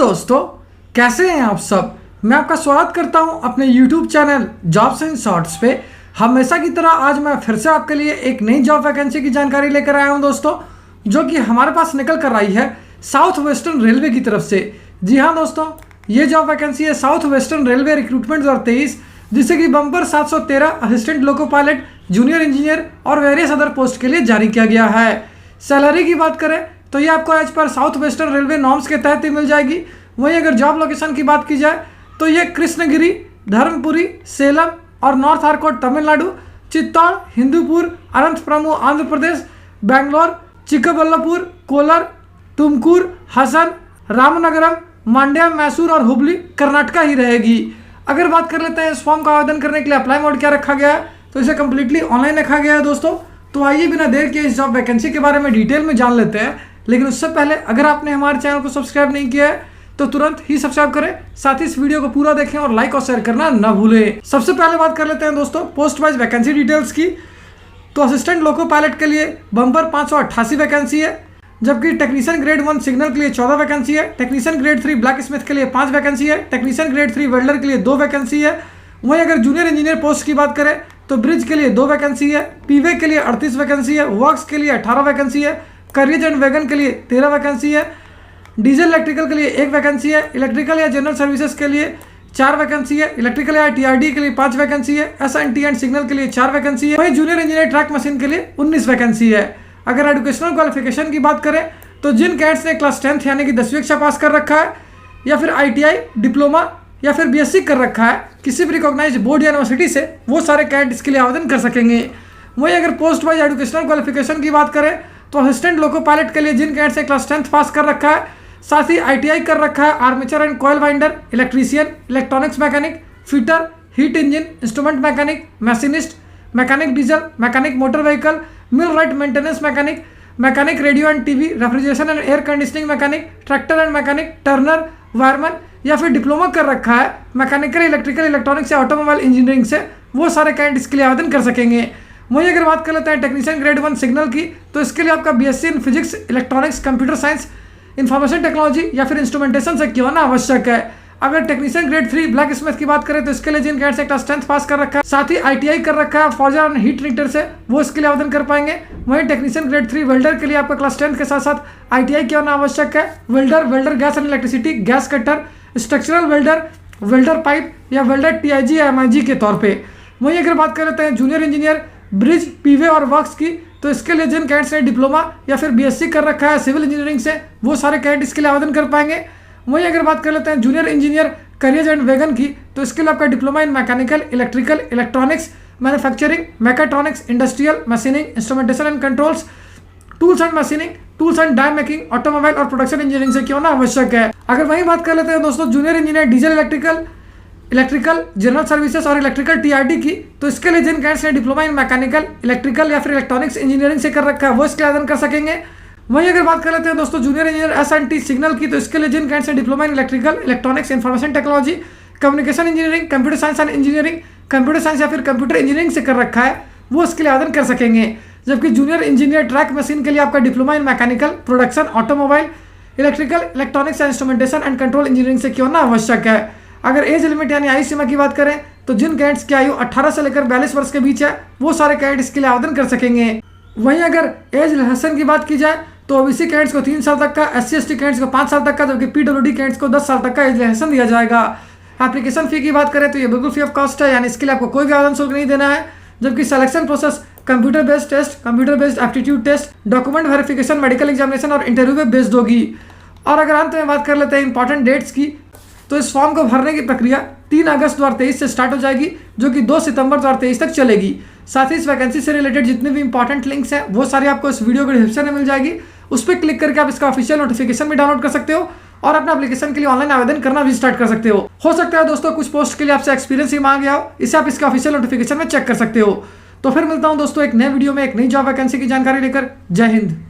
दोस्तों, कैसे हैं आप सब। मैं आपका स्वागत करता हूं अपने YouTube channel jobs and shorts पे। हमेशा की तरह आज मैं फिर से आपके लिए एक नई जॉब वैकेंसी की जानकारी लेकर आया हूं दोस्तों, जो कि हमारे पास निकल कर आई है साउथ वेस्टर्न रेलवे की तरफ से। जी हाँ दोस्तों, ये जॉब वैकेंसी है साउथ वेस्टर्न रेलवे रिक्रूटमेंट 2023, जिससे कि bumper 713 assistant loco pilot, junior engineer और वेरियस अदर पोस्ट के लिए जारी किया गया है। सैलरी की बात करें तो ये आपको as per south western railway norms के तहत ही मिल जाएगी। वहीं अगर जॉब लोकेशन की बात की जाए तो ये कृष्णगिरी, धर्मपुरी, सेलम और नॉर्थ आरकोट तमिलनाडु, चित्तौड़, हिंदूपुर, अनंतप्रमु आंध्र प्रदेश, बेंगलोर, चिक्कबल्लापुर, कोलार, तुमकुर, हसन, रामनगरम, मांड्या, मैसूर और हुबली कर्नाटका ही रहेगी। अगर बात कर लेते हैं इस फॉर्म का आवेदन करने के लिए अप्लाई मोड क्या रखा गया है, तो इसे कम्प्लीटली ऑनलाइन रखा गया है दोस्तों। तो आइए बिना देर किए इस जॉब वैकेंसी के बारे में डिटेल में जान लेते हैं। लेकिन उससे पहले अगर आपने हमारे चैनल को सब्सक्राइब नहीं किया है तो तुरंत ही सब्सक्राइब करें, साथ ही इस वीडियो को पूरा देखें और लाइक और शेयर करना न भूलें। सबसे पहले बात कर लेते हैं दोस्तों पोस्ट वाइज वैकेंसी डिटेल्स की। तो असिस्टेंट लोको पायलट के लिए बम्पर 588 वैकेंसी है, जबकि टेक्नीशियन ग्रेड 1 सिग्नल के लिए 14 वैकेंसी है, टेक्नीशियन ग्रेड 3 ब्लैक स्मिथ के लिए 5 वैकेंसी है, टेक्नीशियन ग्रेड 3 वेल्डर के लिए 2 वैकेंसी है। वहीं अगर जूनियर इंजीनियर पोस्ट की बात करें तो ब्रिज के लिए 2 वैकेंसी है, पीवे के लिए 38 वैकेंसी है, वर्क्स के लिए 18 वैकेंसी है, करियज एंड वैगन के लिए 13 वैकेंसी है, डीजल इलेक्ट्रिकल के लिए 1 वैकेंसी है, इलेक्ट्रिकल या जनरल सर्विसेज के लिए 4 वैकेंसी है, इलेक्ट्रिकल या टीआरडी के लिए 5 वैकेंसी है, एसएनटी एंड सिग्नल के लिए 4 वैकेंसी है। वहीं जूनियर इंजीनियर ट्रैक मशीन के लिए 19 वैकेंसी है। अगर एजुकेशनल क्वालिफिकेशन की बात करें तो जिन कैंडिडेट्स ने क्लास 10th यानी कि 10वीं कक्षा पास कर रखा है, या फिर ITI, डिप्लोमा या फिर BSc कर रखा है किसी भी रिकॉग्नाइज्ड बोर्ड या यूनिवर्सिटी से, वो सारे कैंडिडेट्स के लिए आवेदन कर सकेंगे। वहीं अगर पोस्ट वाइज एजुकेशनल क्वालिफिकेशन की बात करें तो असिस्टेंट लोको पायलट के लिए जिन कैंडिडेट्स ने क्लास 10th पास कर रखा है, साथ ही ITI कर रखा है, armature and coil winder, electrician, electronics mechanic, fitter, heat engine, instrument mechanic, machinist, mechanic diesel, mechanic motor vehicle, mill right maintenance mechanic, mechanic radio and TV, refrigeration and air conditioning mechanic, tractor and mechanic, Turner, wireman या फिर diploma कर रखा है mechanical, electrical, electronics या automobile engineering से, वो सारे candidates के लिए आवेदन कर सकेंगे। वहीं अगर बात कर लेते हैं टेक्नीशियन ग्रेड 1 सिग्नल की, तो इसके लिए आपका BSc in physics, electronics, computer science, information technology या फिर इंस्ट्रूमेंटेशन से क्यों ना आवश्यक है। अगर टेक्नीशियन ग्रेड 3 ब्लैक स्मिथ की बात करें तो इसके लिए जिन कैंडिडेट्स ने क्लास 10th पास कर रखा है, साथ ही ITI कर रखा है फॉर्जर एंड हीट ट्रीटर से, वो इसके लिए आवेदन कर पाएंगे। वहीं टेक्नीशियन ग्रेड 3 वेल्डर के लिए आपका क्लास 10th के साथ साथ ITI क्यों ना आवश्यक है। Welder gas and electricity, gas cutter, structural welder, welder pipe या वेल्डर TIG या MIG के तौर पे। वहीं अगर बात कर लेते हैं जूनियर इंजीनियर ब्रिज, पीवे और वर्क्स की, तो इसके लिए जिन कैंडिडेट्स ने डिप्लोमा या फिर BSc कर रखा है सिविल इंजीनियरिंग से, वो सारे कैंडिडेट्स के लिए आवेदन कर पाएंगे। वहीं अगर बात कर लेते हैं junior engineer carriage and wagon की, तो इसके लिए आपका diploma in mechanical, electrical, electronics, manufacturing, mechatronics, industrial, machining, instrumentation and controls, tools and machining, tools and die making, automobile और प्रोडक्शन इंजीनियरिंग से क्यों ना आवश्यक है। अगर वहीं बात कर लेते हैं दोस्तों junior engineer diesel electrical, general services और इलेक्ट्रिकल TRD की, तो इसके लिए जिन कैंडिडेट्स ने डिप्लोमा इन मैकेनिकल, इलेक्ट्रिकल या फिर इलेक्ट्रॉनिक्स इंजीनियरिंग से कर रखा है, वो इसके आवेदन कर सकेंगे। वहीं अगर बात कर लेते हैं दोस्तों जूनियर इंजीनियर SNT सिग्नल की, तो इसके लिए जिन कैंडिडेट्स ने diploma in electrical, electronics, information technology, communication engineering, computer science and engineering, computer science या फिर कंप्यूटर इंजीनियरिंग से कर रखा है, वो इसके लिए आवेदन कर सकेंगे। जबकि जूनियर इंजीनियर ट्रैक मशीन के लिए आपका diploma in mechanical, production, automobile, electrical, electronics and instrumentation and control engineering से क्यों ना आवश्यक है। अगर एज लिमिट यानी आयु सीमा की बात करें तो जिन कैंडिडेट्स की आयु 18 से लेकर 42 वर्ष के बीच है, वो सारे कैंडिडेट्स के लिए आवेदन कर सकेंगे। वहीं अगर एज रिलैक्सेशन की बात की जाए तो OBC कैंडिडेट्स को 3 साल तक का, SC ST कैंडिडेट्स को 5 साल तक का, जबकि PWD कैंडिडेट्स को 10 साल तक का एज रिलैक्सेशन दिया जाएगा। एप्लीकेशन फी की बात करें तो ये बिल्कुल फ्री ऑफ कॉस्ट है, यानी इसके लिए आपको कोई भी आवेदन शुल्क नहीं देना है। जबकि selection process computer based test, computer based aptitude test, document verification, medical examination और इंटरव्यू पे बेस्ड होगी। और अगर अंत में बात कर लेते हैं इंपॉर्टेंट डेट्स की, तो इस फॉर्म को भरने की प्रक्रिया 3 अगस्त 2023 से स्टार्ट हो जाएगी, जो कि 2 सितंबर 2023 तक चलेगी। साथ ही इस वैकेंसी से रिलेटेड जितने भी इंपॉर्टेंट लिंक्स हैं वो सारे आपको इस वीडियो के डिस्क्रिप्शन में मिल जाएगी। उस पर क्लिक करके आप इसका ऑफिशियल नोटिफिकेशन भी डाउनलोड कर सकते हो और अपना एप्लीकेशन के लिए ऑनलाइन आवेदन करना भी स्टार्ट कर सकते हो सकता है दोस्तों कुछ पोस्ट के लिए आपसे एक्सपीरियंस ही मांग गया हो, इसे आप इसका ऑफिशियल नोटिफिकेशन में चेक कर सकते हो। तो फिर मिलता हूं दोस्तों एक नए वीडियो में एक नई जॉब वैकेंसी की जानकारी लेकर। जय हिंद।